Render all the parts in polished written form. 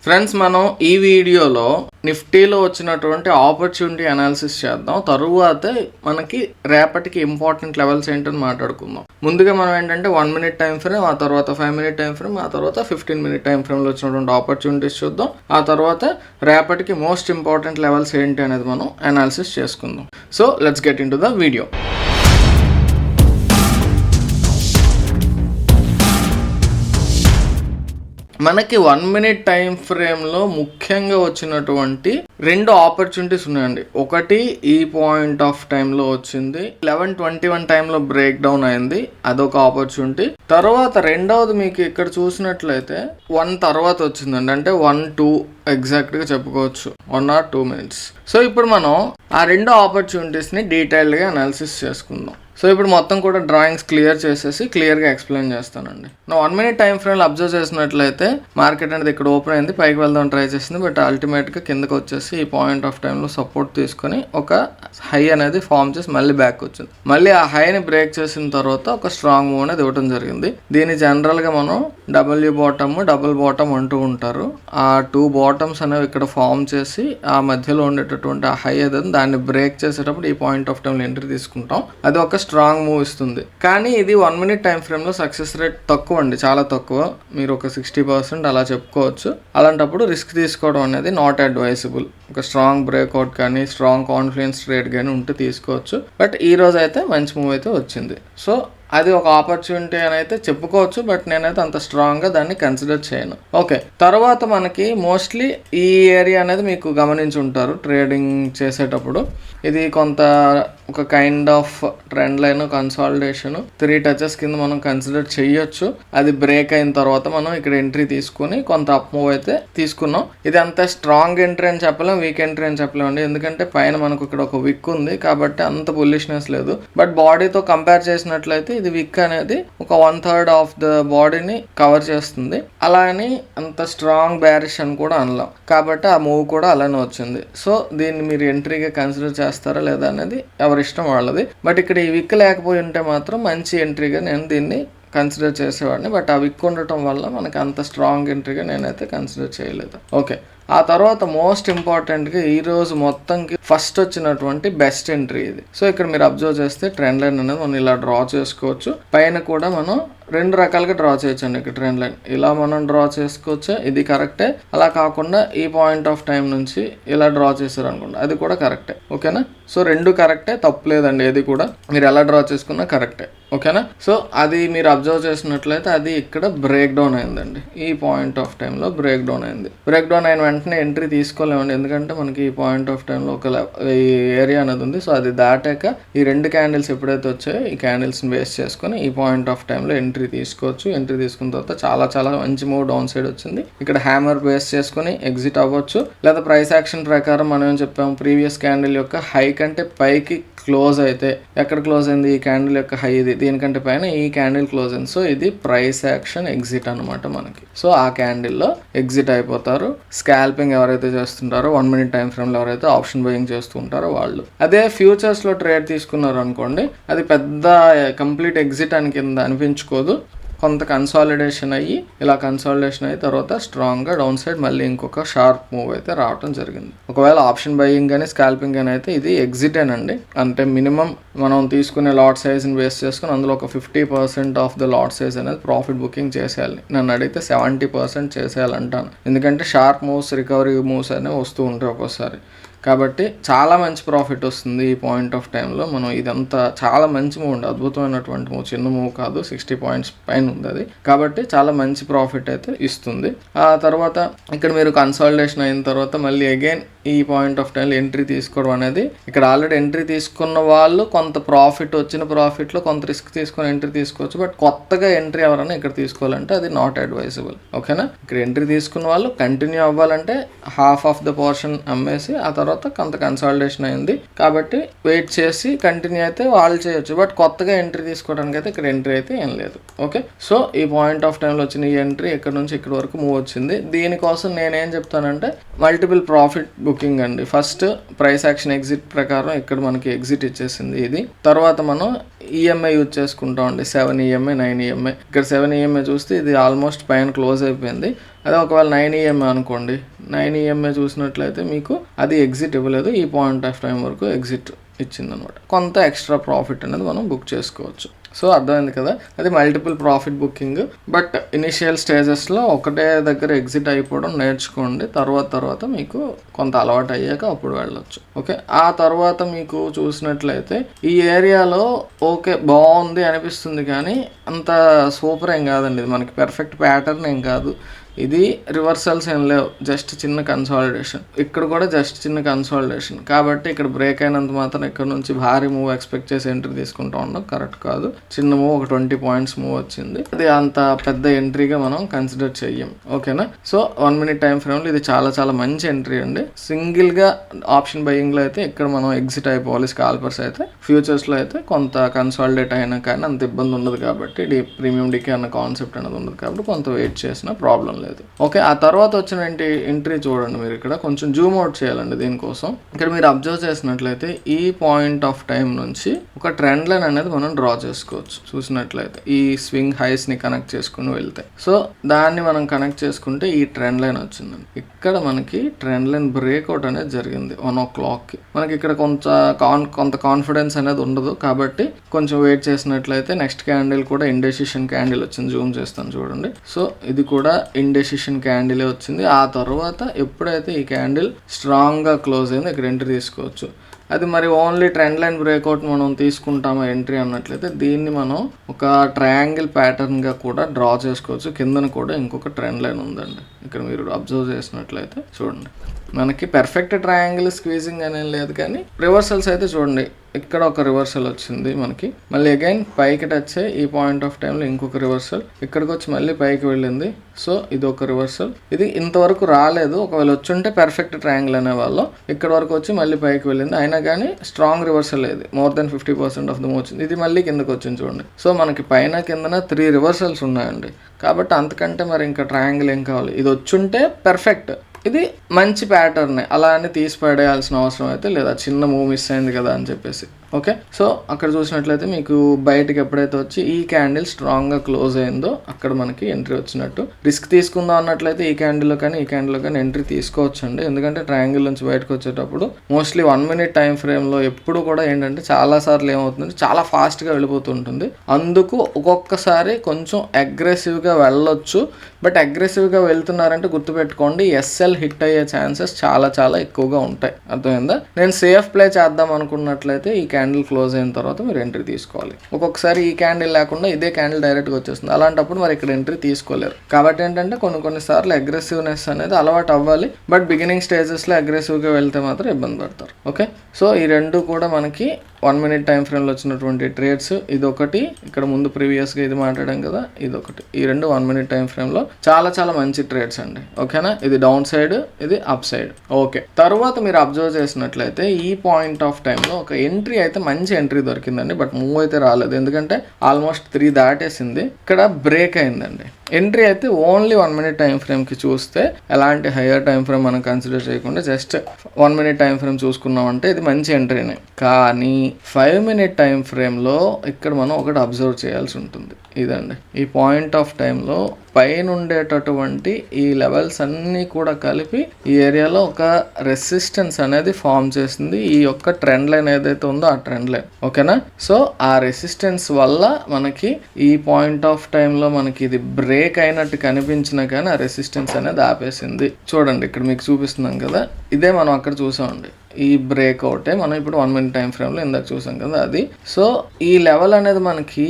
Friends, మనం ఈ వీడియోలో నిఫ్టీలో వచ్చినటువంటి ఆపర్చునిటీ అనాలిసిస్ చేద్దాం. తరువాత మనకి రేపటికి ఇంపార్టెంట్ లెవెల్స్ ఏంటని మాట్లాడుకుందాం. ముందుగా మనం ఏంటంటే 1 మినిట్ టైం ఫ్రేమ్, ఆ తర్వాత 5 మినిట్ టైం ఫ్రేమ్, ఆ తర్వాత 15 మినిట్ టైం ఫ్రేమ్లో వచ్చినటువంటి ఆపర్చునిటీస్ చూద్దాం. ఆ తర్వాత రేపటికి మోస్ట్ ఇంపార్టెంట్ లెవెల్స్ ఏంటి అనేది మనం అనాలిసిస్ చేసుకుందాం. So let's get in to the video. మనకి 1 మినిట్ టైం ఫ్రేమ్లో ముఖ్యంగా వచ్చినటువంటి 2 ఆపర్చునిటీస్ ఉన్నాయండి. ఒకటి ఈ పాయింట్ ఆఫ్ టైంలో వచ్చింది, 11:21 టైంలో బ్రేక్ డౌన్ అయింది, అదొక ఆపర్చునిటీ. తర్వాత రెండవది మీకు ఇక్కడ చూసినట్లయితే 1 తర్వాత వచ్చిందండి, అంటే 1-2 ఎగ్జాక్ట్గా చెప్పుకోవచ్చు, 1 or 2 minutes. సో ఇప్పుడు మనం ఆ 2 ఆపర్చునిటీస్ని డీటెయిల్డ్గా అనాలిసిస్ చేసుకుందాం. సో ఇప్పుడు మొత్తం కూడా డ్రాయింగ్స్ క్లియర్ చేసేసి క్లియర్గా ఎక్స్ప్లెయిన్ చేస్తానండి. నా 1 మినిట్ టైం ఫ్రేమ్లో అబ్జర్వ్ చేసినట్లయితే మార్కెట్ అనేది ఇక్కడ ఓపెన్ అయింది, పైకి వెళ్దాం ట్రై చేసింది, బట్ అల్టిమేట్గా కిందకు వచ్చేసి ఈ పాయింట్ ఆఫ్ టైంలో సపోర్ట్ తీసుకొని ఒక హై అనేది ఫామ్ చేసి మళ్ళీ బ్యాక్ వచ్చింది. మళ్ళీ ఆ హైని బ్రేక్ చేసిన తర్వాత ఒక స్ట్రాంగ్ మూవ్ అనేది ఇవ్వడం జరిగింది. దీన్ని జనరల్గా మనం డబ్ల్యూ బాటమ్, డబుల్ బాటమ్ అంటూ ఉంటారు. ఆ 2 బాటమ్స్ అనేవి ఇక్కడ ఫామ్ చేసి ఆ మధ్యలో ఉండేటటువంటి ఆ హై ఏదైతే దాన్ని బ్రేక్ చేసేటప్పుడు ఈ పాయింట్ ఆఫ్ టైంలో ఎంట్రీ తీసుకుంటాం. అది ఒక స్ట్రాంగ్ మూవ్ ఇస్తుంది. కానీ ఇది 1 మినిట్ టైం ఫ్రేమ్లో సక్సెస్ రేట్ తక్కువ అండి, చాలా తక్కువ. మీరు ఒక 60% అలా చెప్పుకోవచ్చు. అలాంటప్పుడు రిస్క్ తీసుకోవడం అనేది నాట్ అడ్వైజబుల్. ఒక స్ట్రాంగ్ బ్రేక్అవుట్ కానీ స్ట్రాంగ్ కాన్ఫిడెన్స్ రేట్ కానీ ఉంటే తీసుకోవచ్చు. బట్ ఈ రోజు అయితే మంచి మూవ్ అయితే వచ్చింది. సో అది ఒక ఆపర్చునిటీ అని అయితే చెప్పుకోవచ్చు, బట్ నేనైతే అంత స్ట్రాంగ్గా దాన్ని కన్సిడర్ చేయను. ఓకే, తర్వాత మనకి మోస్ట్లీ ఈ ఏరియా అనేది మీకు గమనించి ఉంటారు ట్రేడింగ్ చేసేటప్పుడు. ఇది కొంత ఒక kind of trend line consolidation 3 touches కింద మనం కన్సిడర్ చేయొచ్చు. అది బ్రేక్ అయిన తర్వాత మనం ఇక్కడ ఎంట్రీ తీసుకుని కొంత అప్ మూవ్ అయితే తీసుకున్నాం. ఇది అంత స్ట్రాంగ్ ఎంట్రీ అని చెప్పలేం, వీక్ ఎంట్రీ అని చెప్పలేం అండి, ఎందుకంటే పైన మనకు ఇక్కడ ఒక విక్ ఉంది కాబట్టి అంత బుల్లిష్నెస్ లేదు. బట్ బాడీతో కంపేర్ చేసినట్లయితే ఇది విక్ అనేది ఒక 1/3 ఆఫ్ ద బాడీని కవర్ చేస్తుంది. అలా అని అంత స్ట్రాంగ్ బ్యారిష్ అని కూడా అనలేం, కాబట్టి ఆ మూవ్ కూడా అలానే వచ్చింది. సో దీన్ని మీరు ఎంట్రీగా కన్సిడర్ చేస్తారా లేదా అనేది ఎవరి ఇష్టం వాళ్ళది. బట్ ఇక్కడ ఈ విక్ లేకపోయి ఉంటే మాత్రం మంచి ఎంట్రీగా నేను దీన్ని కన్సిడర్ చేసేవాడిని. బట్ ఆ విక్ ఉండటం వల్ల మనకి అంత స్ట్రాంగ్ ఎంట్రీగా నేనైతే కన్సిడర్ చేయలేదు. ఓకే, ఆ తర్వాత మోస్ట్ ఇంపార్టెంట్గా ఈరోజు మొత్తంకి ఫస్ట్ వచ్చినటువంటి బెస్ట్ ఎంట్రీ ఇది. సో ఇక్కడ మీరు అబ్జర్వ్ చేస్తే ట్రెండ్ లైన్ అనేది మనం ఇలా డ్రా చేసుకోవచ్చు. పైన కూడా మనం 2 రకాలుగా డ్రా చేయొచ్చండి. ఇక్కడ ట్రెండ్ లైన్ ఇలా మనం డ్రా చేసుకోవచ్చు, ఇది కరెక్టే. అలా కాకుండా ఈ పాయింట్ ఆఫ్ టైం నుంచి ఇలా డ్రా చేశారు అనుకోండి, అది కూడా కరెక్టే. ఓకేనా? సో 2 కరెక్టే, తప్పులేదండి. ఏది కూడా మీరు ఎలా డ్రా చేసుకున్నా కరెక్టే. ఓకేనా? సో అది మీరు అబ్జర్వ్ చేసినట్లయితే అది ఇక్కడ బ్రేక్ డౌన్ అయిందండి. ఈ పాయింట్ ఆఫ్ టైంలో బ్రేక్ డౌన్ అయింది. బ్రేక్ డౌన్ అయిన వెంటనే ఎంట్రీ తీసుకోలేమండి, ఎందుకంటే మనకి ఈ పాయింట్ ఆఫ్ టైంలో ఒక ఈ ఏరియా అనేది ఉంది. సో అది దాటాక ఈ 2 క్యాండిల్స్ ఎప్పుడైతే వచ్చాయో ఈ క్యాండిల్స్ని బేస్ చేసుకొని ఈ పాయింట్ ఆఫ్ టైంలో ఎంట్రీ తీసుకోవచ్చు. ఎంట్రీ తీసుకున్న తర్వాత చాలా మంచి మూవ్ డౌన్ సైడ్ వచ్చింది. ఇక్కడ హ్యామర్ బేస్ చేసుకుని ఎగ్జిట్ అవ్వచ్చు, లేదా ప్రైస్ యాక్షన్ ప్రకారం మనం ఏం చెప్పాము, ప్రీవియస్ క్యాండిల్ యొక్క హై కంటే పైకి క్లోజ్ అయితే, ఎక్కడ క్లోజ్ అయింది, ఈ క్యాండిల్ యొక్క హై ఇది, దీనికంటే పైన ఈ క్యాండిల్ క్లోజ్ అయింది. సో ఇది ప్రైస్ యాక్షన్ ఎగ్జిట్ అనమాట మనకి. సో ఆ క్యాండిల్లో ఎగ్జిట్ అయిపోతారు. స్కాల్పింగ్ ఎవరైతే చేస్తుంటారో 1 మినిట్ టైం ఫ్రేమ్లో ఎవరైతే ఆప్షన్ బయింగ్ చేస్తూ ఉంటారో వాళ్ళు. అదే ఫ్యూచర్స్లో ట్రేడ్ తీసుకున్నారు అనుకోండి, అది పెద్ద కంప్లీట్ ఎగ్జిట్ అని కింద అనిపించుకోదు. కొంత కన్సాలిడేషన్ అయ్యి ఇలా కన్సాలిడేషన్ అయిన తర్వాత స్ట్రాంగ్గా డౌన్ సైడ్ మళ్ళీ ఇంకొక షార్ప్ మూవ్ అయితే రావడం జరిగింది. ఒకవేళ ఆప్షన్ బయింగ్ కానీ స్కాల్పింగ్ కానీ అయితే ఇది ఎగ్జిటేనండి. అంటే మినిమం మనం తీసుకునే లాట్ సైజ్ని బేస్ చేసుకుని అందులో ఒక 50% ఆఫ్ ద లాట్ సైజ్ అనేది ప్రాఫిట్ బుకింగ్ చేసేయాలి. నన్ను అడిగితే 70% చేసేయాలంటాను, ఎందుకంటే షార్ప్ మూవ్స్, రికవరీ మూవ్స్ అనేవి వస్తూ ఉంటాయి ఒక్కోసారి. కాబట్టి చాలా మంచి ప్రాఫిట్ వస్తుంది ఈ పాయింట్ ఆఫ్ టైంలో. మనం ఇదంతా చాలా మంచి మూవ్ ఉంది, అద్భుతమైనటువంటి మూవ్, చిన్న మూవ్ కాదు, 60 points పైన ఉంది అది. కాబట్టి చాలా మంచి ప్రాఫిట్ అయితే ఇస్తుంది. ఆ తర్వాత ఇక్కడ మీరు కన్సాలిడేషన్ అయిన తర్వాత మళ్ళీ అగైన్ ఈ పాయింట్ ఆఫ్ టైంలో ఎంట్రీ తీసుకోవడం అనేది, ఇక్కడ ఆల్రెడీ ఎంట్రీ తీసుకున్న వాళ్ళు కొంత ప్రాఫిట్ వచ్చిన ప్రాఫిట్లో కొంత రిస్క్ తీసుకొని ఎంట్రీ తీసుకోవచ్చు. బట్ కొత్తగా ఎంట్రీ ఎవరైనా ఇక్కడ తీసుకోవాలంటే అది నాట్ అడ్వైజబుల్. ఓకేనా? ఇక్కడ ఎంట్రీ తీసుకున్న వాళ్ళు కంటిన్యూ అవ్వాలంటే హాఫ్ ఆఫ్ ద పోర్షన్ అమ్మేసి ఆ తర్వాత కొంత కన్సాలిడేషన్ అయింది కాబట్టి వెయిట్ చేసి కంటిన్యూ అయితే వాళ్ళు చేయొచ్చు. బట్ కొత్తగా ఎంట్రీ తీసుకోవడానికి అయితే ఇక్కడ ఎంట్రీ అయితే ఏం లేదు. ఓకే, సో ఈ పాయింట్ ఆఫ్ టైంలో వచ్చిన ఈ ఎంట్రీ ఇక్కడ నుంచి ఇక్కడ వరకు మూవ్ వచ్చింది. దీనికోసం నేనేం చెప్తానంటే మల్టిపుల్ ప్రాఫిట్ బుకింగ్ అండి. ఫస్ట్ ప్రైస్ యాక్షన్ ఎగ్జిట్ ప్రకారం ఇక్కడ మనకి ఎగ్జిట్ ఇచ్చేసింది ఇది. తర్వాత మనం ఈఎంఐ యూజ్ చేసుకుంటాం అండి, 7 EMI 9 EMI. ఇక్కడ 7 EMI చూస్తే ఇది ఆల్మోస్ట్ పైన క్లోజ్ అయిపోయింది. అదే ఒకవేళ 9 EMA అనుకోండి, 9 EMA చూసినట్లయితే మీకు అది ఎగ్జిట్ ఇవ్వలేదు, ఈ పాయింట్ ఆఫ్ టైం వరకు ఎగ్జిట్ ఇచ్చిందనమాట. కొంత ఎక్స్ట్రా ప్రాఫిట్ అనేది మనం బుక్ చేసుకోవచ్చు. సో అర్థమైంది కదా, అది multiple profit booking. But initial స్టేజెస్లో ఒకటే దగ్గర ఎగ్జిట్ అయిపోవడం నేర్చుకోండి. తర్వాత మీకు కొంత అలవాటు అయ్యాక అప్పుడు వెళ్ళొచ్చు. ఓకే, ఆ తర్వాత మీకు చూసినట్లయితే ఈ ఏరియాలో ఓకే బాగుంది అనిపిస్తుంది, కానీ అంత సూపర్ ఏం కాదండి. ఇది మనకి పెర్ఫెక్ట్ ప్యాటర్న్ ఏం కాదు. ఇది రివర్సల్స్ ఏం లేవు, జస్ట్ చిన్న కన్సాలిడేషన్. ఇక్కడ కూడా జస్ట్ చిన్న కన్సాలిడేషన్. కాబట్టి ఇక్కడ బ్రేక్ అయినంత మాత్రం ఇక్కడ నుంచి భారీ మూవ్ ఎక్స్పెక్ట్ చేసి ఎంట్రీ తీసుకుంటా ఉన్నాం, కరెక్ట్ కాదు. చిన్న మూవ్, ఒక 20 పాయింట్స్ మూవ్ వచ్చింది, అది అంత పెద్ద ఎంట్రీగా మనం కన్సిడర్ చెయ్యం. ఓకేనా. సో 1 minute టైం ఫ్రేమ్లో ఇది చాలా చాలా మంచి ఎంట్రీ అండి. సింగిల్గా ఆప్షన్ బయింగ్లో అయితే ఇక్కడ మనం ఎగ్జిట్ అయిపోవాలి స్కాల్పర్స్ అయితే. ఫ్యూచర్స్లో అయితే కొంత కన్సాలిడేట్ అయినా కానీ అంత ఇబ్బంది ఉండదు, కాబట్టి ప్రీమియం డికే అన్న కాన్సెప్ట్ అనేది ఉండదు, కాబట్టి కొంత వెయిట్ చేసిన ప్రాబ్లం లేదు. ఓకే, ఆ తర్వాత వచ్చిన ఎంట్రీ చూడండి. మీరు ఇక్కడ కొంచెం జూమ్ అవుట్ చేయాలండి దీనికోసం. ఇక్కడ మీరు అబ్జర్వ్ చేసినట్లయితే ఈ పాయింట్ ఆఫ్ టైం నుంచి ఒక ట్రెండ్ లైన్ అనేది మనం డ్రా చేసుకోవచ్చు. చూసినట్లయితే ఈ స్వింగ్ హైస్ ని కనెక్ట్ చేసుకుని వెళ్తే, సో దాన్ని మనం కనెక్ట్ చేసుకుంటే ఈ ట్రెండ్ లైన్ వచ్చిందండి. ఇక్కడ మనకి ట్రెండ్ లైన్ బ్రేక్అవుట్ అనేది జరిగింది 1 o'clock. మనకి ఇక్కడ కొంత కాన్ఫిడెన్స్ అనేది ఉండదు, కాబట్టి కొంచెం వెయిట్ చేసినట్లయితే నెక్స్ట్ క్యాండిల్ కూడా ఇండెసిషన్ క్యాండిల్ వచ్చింది. జూమ్ చేస్తాను చూడండి. సో ఇది కూడా ఇండెసిషన్ క్యాండిల్ వచ్చింది. ఆ తర్వాత ఎప్పుడైతే ఈ క్యాండిల్ స్ట్రాంగ్గా క్లోజ్ అయిందో ఇక్కడ ఎంట్రీ తీసుకోవచ్చు. అది మరి ఓన్లీ ట్రెండ్ లైన్ బ్రేక్అవుట్ మనం తీసుకుంటామా ఎంట్రీ అన్నట్లయితే దీన్ని మనం ఒక ట్రయాంగిల్ ప్యాటర్న్గా కూడా డ్రా చేసుకోవచ్చు. కిందన కూడా ఇంకొక ట్రెండ్ లైన్ ఉందండి. ఇక్కడ మీరు అబ్జర్వ్ చేసినట్లయితే చూడండి, మనకి పెర్ఫెక్ట్ ట్రయాంగిల్ స్క్వీజింగ్ అనేది లేదు, కానీ రివర్సల్స్ అయితే చూడండి. ఇక్కడ ఒక రివర్సల్ వచ్చింది మనకి, మళ్ళీ అగైన్ పైకి టచ్ అయ్యి ఈ పాయింట్ ఆఫ్ టైంలో ఇంకొక రివర్సల్, ఇక్కడికి వచ్చి మళ్ళీ పైకి వెళ్ళింది. సో ఇది ఒక రివర్సల్. ఇది ఇంతవరకు రాలేదు, ఒకవేళ వచ్చుంటే పెర్ఫెక్ట్ ట్రయాంగిల్ అనేవాళ్ళు. ఇక్కడ వరకు వచ్చి మళ్ళీ పైకి వెళ్ళింది, అయినా కానీ స్ట్రాంగ్ రివర్సల్ లేదు, more than 50% of the move వచ్చింది. ఇది మళ్ళీ కిందకి వచ్చింది చూడండి. సో మనకి పైన కిందన 3 రివర్సల్స్ ఉన్నాయండి, కాబట్టి అంతకంటే మరి ఇంకా ట్రయాంగిల్ ఏం కావాలి. ఇది వచ్చుంటే పెర్ఫెక్ట్, ఇది మంచి ప్యాటర్న్, అలా అని తీసి పడేయాల్సిన అవసరం అయితే లేదా, చిన్న మూవ్ మిస్ అయింది కదా అని చెప్పేసి. ఓకే, సో అక్కడ చూసినట్లయితే మీకు బయటకి ఎప్పుడైతే వచ్చి ఈ క్యాండిల్ స్ట్రాంగ్గా క్లోజ్ అయిందో అక్కడ మనకి ఎంట్రీ వచ్చినట్టు. రిస్క్ తీసుకుందాం అన్నట్లయితే ఈ క్యాండిల్లో కానీ ఎంట్రీ తీసుకోవచ్చు అండి. ఎందుకంటే ట్రయాంగిల్ నుంచి బయటకు వచ్చేటప్పుడు మోస్ట్లీ 1 minute టైం ఫ్రేమ్లో ఎప్పుడు కూడా ఏంటంటే చాలాసార్లు ఏమవుతుంది, చాలా ఫాస్ట్గా వెళ్ళిపోతుంటుంది. అందుకు ఒక్కొక్కసారి కొంచెం అగ్రెసివ్గా వెళ్ళొచ్చు. బట్ అగ్రెసివ్గా వెళ్తున్నారంటే గుర్తుపెట్టుకోండి, ఎస్ఎల్ హిట్ అయ్యే ఛాన్సెస్ చాలా చాలా ఎక్కువగా ఉంటాయి. అర్థమైందా. నేను సేఫ్ ప్లే చేద్దాం అనుకున్నట్లయితే ఈ క్యాండిల్ క్లోజ్ అయిన తర్వాత మీరు ఎంట్రీ తీసుకోవాలి. ఒక్కొక్కసారి ఈ క్యాండిల్ లేకుండా ఇదే క్యాండిల్ డైరెక్ట్గా వచ్చేస్తుంది, అలాంటప్పుడు మరి ఇక్కడ ఎంట్రీ తీసుకోలేరు. కాబట్టి ఏంటంటే కొన్నిసార్లు అగ్రెసివ్నెస్ అనేది అలవాటు అవ్వాలి. బట్ బిగినింగ్ స్టేజెస్లో అగ్రెసివ్గా వెళ్తే మాత్రం ఇబ్బంది పడతారు. ఓకే, సో ఈ రెండు కూడా మనకి 1 minute టైం ఫ్రేమ్లో వచ్చినటువంటి ట్రేడ్స్. ఇదొకటి, ఇక్కడ ముందు ప్రీవియస్గా ఇది మాట్లాడాం కదా, ఇదొకటి. ఈ రెండు 1 minute టైం ఫ్రేమ్లో చాలా చాలా మంచి ట్రేడ్స్ అండి. ఓకేనా, ఇది డౌన్ సైడ్, ఇది అప్ సైడ్. ఓకే, తర్వాత మీరు అబ్జర్వ్ చేసినట్లయితే ఈ పాయింట్ ఆఫ్ టైంలో ఒక ఎంట్రీ అయితే మంచి ఎంట్రీ దొరికిందండి. బట్ మూవ్ అయితే రాలేదు, ఎందుకంటే ఆల్మోస్ట్ 3 దాటేసింది. ఇక్కడ బ్రేక్ అయిందండి. ఎంట్రీ అయితే ఓన్లీ 1 minute టైం ఫ్రేమ్కి చూస్తే, ఎలాంటి హయ్యర్ టైం ఫ్రేమ్ మనం కన్సిడర్ చేయకుండా జస్ట్ 1 minute టైం ఫ్రేమ్ చూసుకున్నామంటే ఇది మంచి ఎంట్రీనే. కానీ 5 minute టైం ఫ్రేమ్లో ఇక్కడ మనం ఒకటి అబ్జర్వ్ చేయాల్సి ఉంటుంది. ఇదండి, ఈ పాయింట్ ఆఫ్ టైంలో పైన ఉండేటటువంటి ఈ లెవెల్స్ అన్నీ కూడా కలిపి ఈ ఏరియాలో ఒక రెసిస్టెన్స్ అనేది ఫామ్ చేసింది. ఈ యొక్క ట్రెండ్ లైన్ ఏదైతే ఉందో ఆ ట్రెండ్ లైన్. ఓకేనా, సో ఆ రెసిస్టెన్స్ వల్ల మనకి ఈ పాయింట్ ఆఫ్ టైంలో మనకి ఇది బ్రేక్ అయినట్టు కనిపించినా కానీ ఆ రెసిస్టెన్స్ అనేది ఆపేసింది. చూడండి, ఇక్కడ మీకు చూపిస్తున్నాం కదా, ఇదే మనం అక్కడ చూసామండి. ఈ బ్రేక్అవుటే మనం ఇప్పుడు 1 minute టైం ఫ్రేమ్లో ఇందాక చూసాం కదా అది. సో ఈ లెవెల్ అనేది మనకి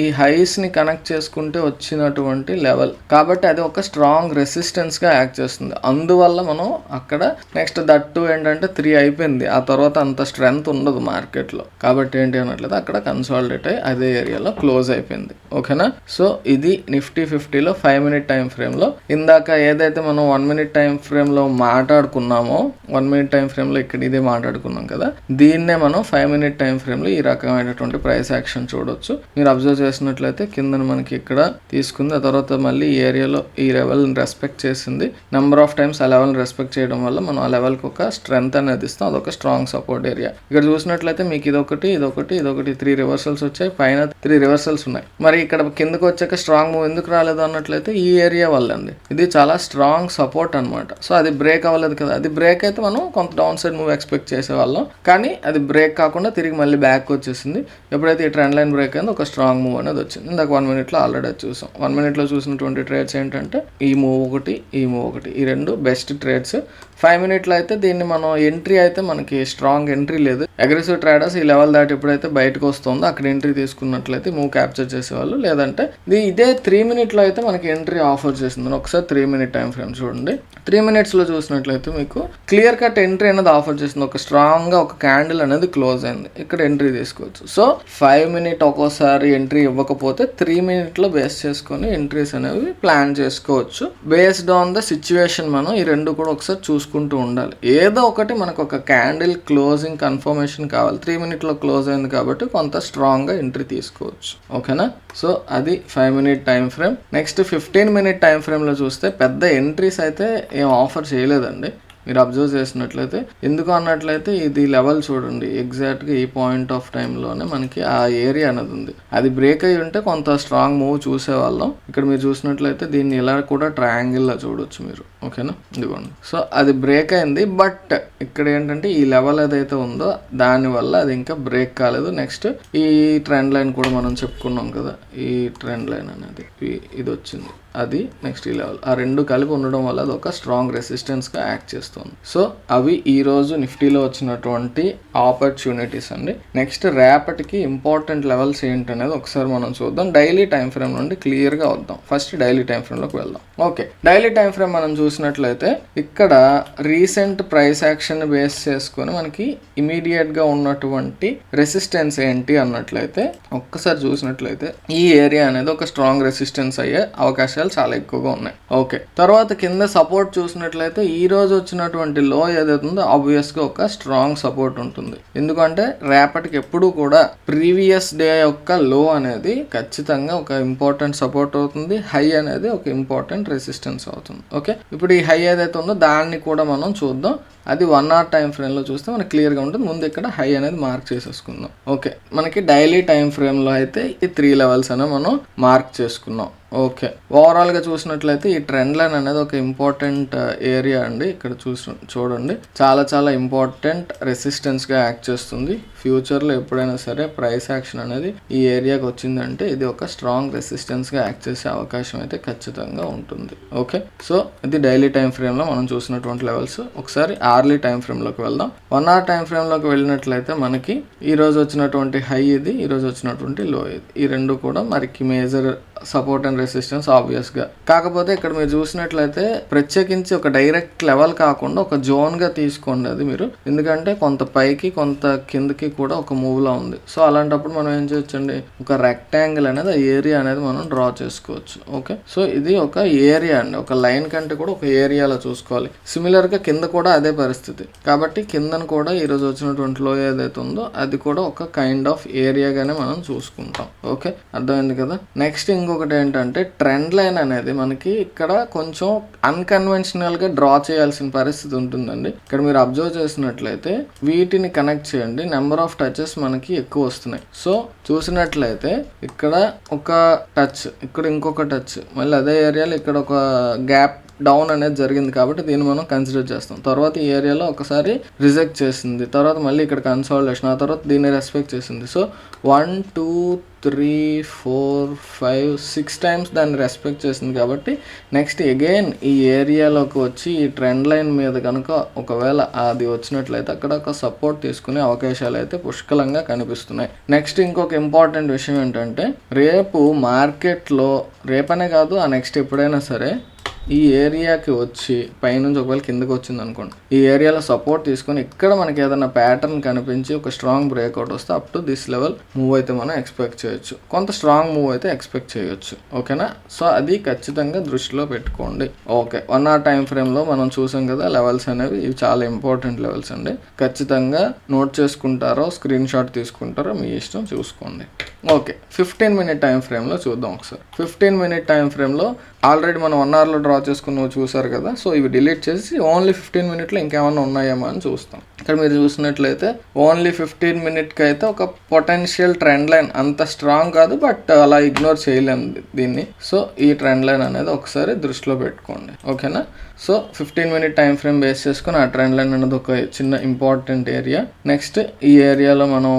ఈ హైస్ని కనెక్ట్ చేసుకుంటే వచ్చినటువంటి లెవెల్, కాబట్టి అది ఒక స్ట్రాంగ్ రెసిస్టెన్స్గా యాక్ట్ చేస్తుంది. అందువల్ల మనం అక్కడ నెక్స్ట్ దట్టు ఏంటంటే 3 అయిపోయింది, ఆ తర్వాత అంత స్ట్రెంగ్త్ ఉండదు మార్కెట్లో. కాబట్టి ఏంటి అన్నట్లయితే అక్కడ కన్సాలిడేట్ అయ్యి అదే ఏరియాలో క్లోజ్ అయిపోయింది. ఓకేనా, సో ఇది నిఫ్టీ 50లో 5 minute టైం ఫ్రేమ్లో. ఇందాక ఏదైతే మనం 1 minute టైం ఫ్రేమ్లో మాట్లాడుకున్నామో 1 minute టైం ఫ్రేమ్లో ఇక్కడ ఇదే మాట్లాడుకున్నాం కదా, దీన్నే మనం 5 మినిట్ టైం ఫ్రేమ్ లో ఈ రకమైనటువంటి ప్రైస్ యాక్షన్ చూడొచ్చు. మీరు అబ్జర్వ్ చేసినట్లయితే కింద మనకి ఇక్కడ తీసుకుంది, ఆ తర్వాత మళ్ళీ ఈ ఏరియాలో ఈ లెవెల్ రెస్పెక్ట్ చేసింది. నెంబర్ ఆఫ్ టైమ్స్ ఆ లెవెల్ రెస్పెక్ట్ చేయడం వల్ల మనం ఆ లెవెల్ కి ఒక స్ట్రెంత్ అనేది ఇస్తాం. అదొక స్ట్రాంగ్ సపోర్ట్ ఏరియా. ఇక్కడ చూసినట్లయితే మీకు ఇదొకటి 3 రివర్సల్స్ వచ్చాయి, పైన 3 రివర్సల్స్ ఉన్నాయి. మరి ఇక్కడ కిందకు వచ్చాక స్ట్రాంగ్ మూవ్ ఎందుకు రాలేదు అన్నట్లయితే ఈ ఏరియా వల్ల అండి. ఇది చాలా స్ట్రాంగ్ సపోర్ట్ అనమాట. సో అది బ్రేక్ అవ్వలేదు కదా, అది బ్రేక్ అయితే మనం కొంత డౌన్ సైడ్ మూవ్ ఎక్స్పెక్ట్ చేసేవాళ్ళం, కానీ అది బ్రేక్ కాకుండా తిరిగి మళ్ళీ బ్యాక్ వచ్చేసింది. ఎప్పుడైతే ఈ ట్రెండ్ లైన్ బ్రేక్ అయిందో ఒక స్ట్రాంగ్ మూవ్ అనేది వచ్చింది. ఇందాక 1 మినిట్లో ఆల్రెడీ చూసాం. 1 మినిట్లో చూసినటువంటి ట్రేడ్స్ ఏంటంటే ఈ మూవ్ ఒకటి, ఈ మూవ్ ఒకటి, ఈ రెండు బెస్ట్ ట్రేడ్స్. 5 మినిట్లో అయితే దీన్ని మనం ఎంట్రీ అయితే మనకి స్ట్రాంగ్ ఎంట్రీ లేదు. అగ్రెసివ్ ట్రేడర్స్ ఈ లెవెల్ దాటి ఎప్పుడైతే బయటకు వస్తుందో అక్కడ ఎంట్రీ తీసుకున్నట్లయితే మూవ్ క్యాప్చర్ చేసేవాళ్ళు. లేదంటే ఇదే 3 మినిట్లో అయితే మనకి ఎంట్రీ ఆఫర్ చేసింది. ఒకసారి 3 మినిట్ టైం ఫ్రేమ్ చూడండి. 3 మినిట్స్లో చూసినట్లయితే మీకు క్లియర్ కట్ ఎంట్రీ అనేది ఆఫర్ చేసింది. ఒక స్ట్రాంగ్గా ఒక క్యాండిల్ అనేది క్లోజ్ అయింది, ఇక్కడ ఎంట్రీ తీసుకోవచ్చు. సో 5 మినిట్ ఒక్కోసారి ఎంట్రీ ఇవ్వకపోతే 3 మినిట్లో బేస్ చేసుకొని ఎంట్రీస్ అనేవి ప్లాన్ చేసుకోవచ్చు. బేస్డ్ ఆన్ ద సిచ్యువేషన్ మనం ఈ రెండు కూడా ఒకసారి చూసుకుంటూ ఉండాలి. ఏదో ఒకటి మనకు ఒక క్యాండిల్ క్లోజింగ్ కన్ఫర్మేషన్ కావాలి. 3 మినిట్లో క్లోజ్ అయింది కాబట్టి కొంత స్ట్రాంగ్గా ఎంట్రీ తీసుకోవచ్చు. ఓకేనా? సో అది 5 minute time frame. Next 15 minute time ఫ్రేమ్లో చూస్తే పెద్ద ఎంట్రీస్ అయితే ఏం ఆఫర్ చేయలేదండి. మీరు అబ్జర్వ్ చేసినట్లయితే, ఎందుకు అన్నట్లయితే ఇది లెవెల్ చూడండి, ఎగ్జాక్ట్గా ఈ పాయింట్ ఆఫ్ టైంలోనే మనకి ఆ ఏరియా అనేది ఉంది. అది బ్రేక్ అయ్యి ఉంటే కొంత స్ట్రాంగ్ మూవ్ చూసేవాళ్ళం. ఇక్కడ మీరు చూసినట్లయితే దీన్ని ఇలా కూడా ట్రయాంగిల్లో చూడొచ్చు మీరు. ఓకేనా? ఇదిగోండి. సో అది బ్రేక్ అయింది, బట్ ఇక్కడ ఏంటంటే ఈ లెవెల్ ఏదైతే ఉందో దానివల్ల అది ఇంకా బ్రేక్ కాలేదు. నెక్స్ట్ ఈ ట్రెండ్ లైన్ కూడా మనం చెప్పుకున్నాం కదా, ఈ ట్రెండ్ లైన్ అనేది ఇది వచ్చింది, అది నెక్స్ట్ ఈ లెవెల్, ఆ రెండు కలిపి ఉండడం వల్ల అది ఒక స్ట్రాంగ్ రెసిస్టెన్స్గా యాక్ట్ చేస్తుంది. సో అవి ఈరోజు నిఫ్టీలో వచ్చినటువంటి ఆపర్చునిటీస్ అండి. నెక్స్ట్ రేపటికి ఇంపార్టెంట్ లెవెల్స్ ఏంటనేది ఒకసారి మనం చూద్దాం. డైలీ టైం ఫ్రేమ్ నుండి క్లియర్గా వద్దాం. ఫస్ట్ డైలీ టైం ఫ్రేమ్లోకి వెళ్దాం. ఓకే, డైలీ టైం ఫ్రేమ్ మనం చూసినట్లయితే ఇక్కడ రీసెంట్ ప్రైస్ యాక్షన్ బేస్ చేసుకొని మనకి ఇమీడియట్గా ఉన్నటువంటి రెసిస్టెన్స్ ఏంటి అన్నట్లయితే ఒక్కసారి చూసినట్లయితే ఈ ఏరియా అనేది ఒక స్ట్రాంగ్ రెసిస్టెన్స్ అయ్యే అవకాశం చాలా ఎక్కువగా ఉన్నాయి. ఓకే, తర్వాత కింద సపోర్ట్ చూసినట్లయితే ఈ రోజు వచ్చినటువంటి లో ఏదైతుందో ఆబ్వియస్ గా ఒక స్ట్రాంగ్ సపోర్ట్ ఉంటుంది. ఎందుకంటే రేపటికి ఎప్పుడు కూడా ప్రీవియస్ డే యొక్క లో అనేది ఖచ్చితంగా ఒక ఇంపార్టెంట్ సపోర్ట్ అవుతుంది, హై అనేది ఒక ఇంపార్టెంట్ రెసిస్టెన్స్ అవుతుంది. ఓకే, ఇప్పుడు ఈ హై ఏదైతే ఉందో దాన్ని కూడా మనం చూద్దాం. అది 1 అవర్ టైం ఫ్రేమ్లో చూస్తే మనకి క్లియర్గా ఉంటుంది. ముందు ఇక్కడ హై అనేది మార్క్ చేసేసుకుందాం. ఓకే, మనకి డైలీ టైం ఫ్రేమ్లో అయితే ఈ 3 లెవెల్స్ అనేవి మనం మార్క్ చేసుకున్నాం. ఓకే, ఓవరాల్గా చూసినట్లయితే ఈ ట్రెండ్ లైన్ అనేది ఒక ఇంపార్టెంట్ ఏరియా అండి. ఇక్కడ చూడండి, చాలా చాలా ఇంపార్టెంట్ రెసిస్టెన్స్గా యాక్ట్ చేస్తుంది. ఫ్యూచర్లో ఎప్పుడైనా సరే ప్రైస్ యాక్షన్ అనేది ఈ ఏరియాకి వచ్చిందంటే ఇది ఒక స్ట్రాంగ్ రెసిస్టెన్స్గా యాక్ట్ చేసే అవకాశం అయితే ఖచ్చితంగా ఉంటుంది. ఓకే, సో ఇది డైలీ టైం ఫ్రేమ్లో మనం చూసినటువంటి లెవెల్స్. ఒకసారి అవర్లీ టైం ఫ్రేమ్లోకి వెళ్దాం. 1 అవర్ టైం ఫ్రేమ్లోకి వెళ్ళినట్లయితే మనకి ఈ రోజు వచ్చినటువంటి హై ఇది, ఈ రోజు వచ్చినటువంటి లో ఇది, ఈ రెండు కూడా మనకి మేజర్ సపోర్ట్ అండ్ రెసిస్టెన్స్ ఆబ్వియస్గా. కాకపోతే ఇక్కడ మీరు చూసినట్లయితే ప్రత్యేకించి ఒక డైరెక్ట్ లెవెల్ కాకుండా ఒక జోన్గా తీసుకోండి అది మీరు, ఎందుకంటే కొంత పైకి కొంత కిందకి కూడా ఒక మూవ్లో ఉంది. సో అలాంటప్పుడు మనం ఏం చేయొచ్చండి, ఒక రెక్టాంగిల్ అనేది ఆ ఏరియా అనేది మనం డ్రా చేసుకోవచ్చు. ఓకే, సో ఇది ఒక ఏరియా అండి, ఒక లైన్ కంటే కూడా ఒక ఏరియాలో చూసుకోవాలి. సిమిలర్గా కింద కూడా అదే పరిస్థితి, కాబట్టి కిందను కూడా ఈరోజు వచ్చినటువంటి లో ఏదైతే ఉందో అది కూడా ఒక కైండ్ ఆఫ్ ఏరియాగానే మనం చూసుకుంటాం. ఓకే, అర్థమైంది కదా. నెక్స్ట్ ఇంకొకటి ఏంటంటే ట్రెండ్ లైన్ అనేది మనకి ఇక్కడ కొంచెం అన్కన్వెన్షనల్ గా డ్రా చేయాల్సిన పరిస్థితి ఉంటుందండి. ఇక్కడ మీరు అబ్జర్వ్ చేసినట్లయితే వీటిని కనెక్ట్ చేయండి, నెంబర్ ఆఫ్ టచెస్ మనకి ఎక్కువ వస్తున్నాయి. సో చూసినట్లయితే ఇక్కడ ఒక టచ్, ఇక్కడ ఇంకొక టచ్, మళ్ళీ అదే ఏరియాలో ఇక్కడ ఒక గ్యాప్ డౌన్ అనేది జరిగింది కాబట్టి దీన్ని మనం కన్సిడర్ చేస్తాం. తర్వాత ఈ ఏరియాలో ఒకసారి రిజెక్ట్ చేసింది, తర్వాత మళ్ళీ ఇక్కడ కన్సాలిడేషన్, ఆ తర్వాత దీన్ని రెస్పెక్ట్ చేసింది. సో 1 2 3 4 5 6 టైమ్స్ దాన్ని రెస్పెక్ట్ చేసింది కాబట్టి నెక్స్ట్ అగైన్ ఈ ఏరియాలోకి వచ్చి ఈ ట్రెండ్ లైన్ మీద కనుక ఒకవేళ అది వచ్చినట్లయితే అక్కడ ఒక సపోర్ట్ తీసుకునే అవకాశాలు అయితే పుష్కలంగా కనిపిస్తున్నాయి. నెక్స్ట్ ఇంకొక ఇంపార్టెంట్ విషయం ఏంటంటే రేపు మార్కెట్లో, రేపనే కాదు ఆ నెక్స్ట్ ఎప్పుడైనా సరే ఈ ఏరియాకి వచ్చి పైనుంచి ఒకవేళ కిందకి వచ్చింది అనుకోండి, ఈ ఏరియాలో సపోర్ట్ తీసుకొని ఇక్కడ మనకి ఏదైనా ప్యాటర్న్ కనిపించి ఒక స్ట్రాంగ్ బ్రేక్అవుట్ వస్తే up to this level move అయితే మనం ఎక్స్పెక్ట్ చేయొచ్చు, కొంత స్ట్రాంగ్ మూవ్ అయితే ఎక్స్పెక్ట్ చేయొచ్చు. ఓకేనా? సో అది ఖచ్చితంగా దృష్టిలో పెట్టుకోండి. ఓకే, 1 hour టైం ఫ్రేమ్లో మనం చూసాం కదా లెవెల్స్ అనేవి, ఇవి చాలా ఇంపార్టెంట్ లెవెల్స్ అండి. ఖచ్చితంగా నోట్ చేసుకుంటారో స్క్రీన్ షాట్ తీసుకుంటారో మీ ఇష్టం, చూసుకోండి. ఓకే, 15 minute టైం ఫ్రేమ్లో చూద్దాం ఒకసారి. 15 minute టైం ఫ్రేమ్లో ఆల్రెడీ మనం 1 hourలో డ్రా చేసుకున్నవి చూసారు కదా. సో ఇవి డిలీట్ చేసి ఓన్లీ 15 minute ఇంకేమన్నా ఉన్నాయేమో అని చూస్తాం. ఇక్కడ మీరు చూసినట్లయితే ఓన్లీ 15 minute అయితే ఒక పొటెన్షియల్ ట్రెండ్ లైన్, అంత స్ట్రాంగ్ కాదు బట్ అలా ఇగ్నోర్ చేయలేము దీన్ని. సో ఈ ట్రెండ్ లైన్ అనేది ఒకసారి దృష్టిలో పెట్టుకోండి. ఓకేనా? So 15 minute time frame base చేసుకుని ఆ ట్రెండ్ లైన్ అనేది ఒక చిన్న ఇంపార్టెంట్ ఏరియా. నెక్స్ట్ ఈ ఏరియాలో మనం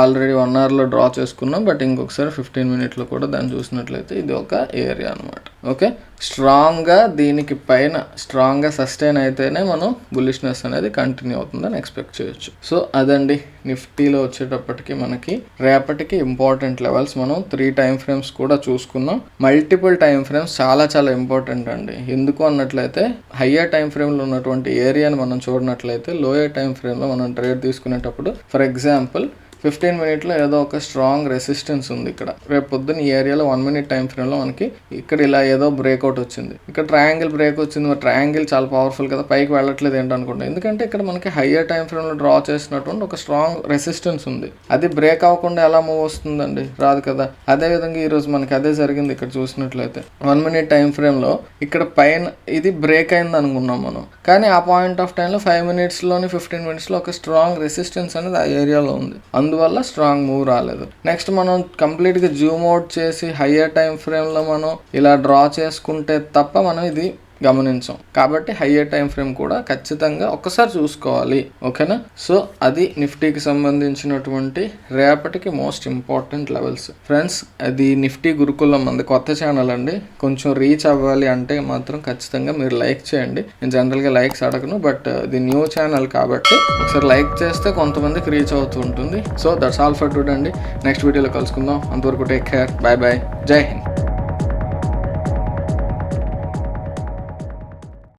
ఆల్రెడీ 1 hourలో డ్రా చేసుకున్నాం, బట్ ఇంకొకసారి 15 minute కూడా దాన్ని చూసినట్లయితే ఇది ఒక ఏరియా అనమాట. ఓకే, స్ట్రాంగ్గా దీనికి పైన స్ట్రాంగ్గా సస్టైన్ అయితేనే మనం బుల్లిష్నెస్ అనేది కంటిన్యూ అవుతుందని ఎక్స్పెక్ట్ చేయొచ్చు. సో అదండి నిఫ్టీలో వచ్చేటప్పటికి మనకి రేపటికి ఇంపార్టెంట్ లెవెల్స్ మనం 3 టైం ఫ్రేమ్స్ కూడా చూసుకున్నాం. మల్టిపుల్ టైం ఫ్రేమ్స్ చాలా చాలా ఇంపార్టెంట్ అండి. ఎందుకు అన్నట్లయితే హయ్యర్ టైం ఫ్రేమ్లో ఉన్నటువంటి ఏరియాని మనం చూడనట్లయితే లోయర్ టైం ఫ్రేమ్లో మనం ట్రేడ్ తీసుకునేటప్పుడు ఫర్ ఎగ్జాంపుల్ 15 minute ఏదో ఒక స్ట్రాంగ్ రెసిస్టెన్స్ ఉంది ఇక్కడ. రేపు పొద్దున్న ఈ ఏరియాలో 1 minute టైం ఫ్రేమ్లో మనకి ఇక్కడ ఇలా ఏదో బ్రేక్అవుట్ వచ్చింది, ఇక్కడ ట్రయాంగిల్ బ్రేక్ వచ్చింది. మరి ట్రయాంగిల్ చాలా పవర్ఫుల్ కదా, పైకి వెళ్ళట్లేదు ఏంటనుకుంటా, ఎందుకంటే ఇక్కడ మనకి హయ్యర్ టైం ఫ్రేమ్లో డ్రా చేసినటువంటి ఒక స్ట్రాంగ్ రెసిస్టెన్స్ ఉంది. అది బ్రేక్ అవ్వకుండా ఎలా మూవ్ వస్తుందండి? రాదు కదా. అదేవిధంగా ఈరోజు మనకి అదే జరిగింది. ఇక్కడ చూసినట్లయితే 1 minute టైం ఫ్రేమ్లో ఇక్కడ పైన ఇది బ్రేక్ అయింది అనుకున్నాం మనం, కానీ ఆ పాయింట్ ఆఫ్ టైంలో 5 minutesలోని 15 minutesలో ఒక స్ట్రాంగ్ రెసిస్టెన్స్ అనేది ఆ ఏరియాలో ఉంది, అందువల్ల స్ట్రాంగ్ మూవ్ రాలేదు. నెక్స్ట్ మనం కంప్లీట్గా జూమ్ అవుట్ చేసి హయ్యర్ టైం ఫ్రేమ్లో మనం ఇలా డ్రా చేసుకుంటే తప్ప మనం ఇది గమనించాం. కాబట్టి హయ్యర్ టైం ఫ్రేమ్ కూడా ఖచ్చితంగా ఒక్కసారి చూసుకోవాలి. ఓకేనా? సో అది నిఫ్టీకి సంబంధించినటువంటి రేపటికి మోస్ట్ ఇంపార్టెంట్ లెవెల్స్. ఫ్రెండ్స్, అది నిఫ్టీ గురుకులం మంది కొత్త ఛానల్ అండి. కొంచెం రీచ్ అవ్వాలి అంటే మాత్రం ఖచ్చితంగా మీరు లైక్ చేయండి. నేను జనరల్గా లైక్స్ అడగను, బట్ ఇది న్యూ ఛానల్ కాబట్టి ఒకసారి లైక్ చేస్తే కొంతమందికి రీచ్ అవుతూ ఉంటుంది. So that's all for today అండి. నెక్స్ట్ వీడియోలో కలుసుకుందాం. అంతవరకు టేక్ కేర్, బాయ్ బాయ్, జై హింద్.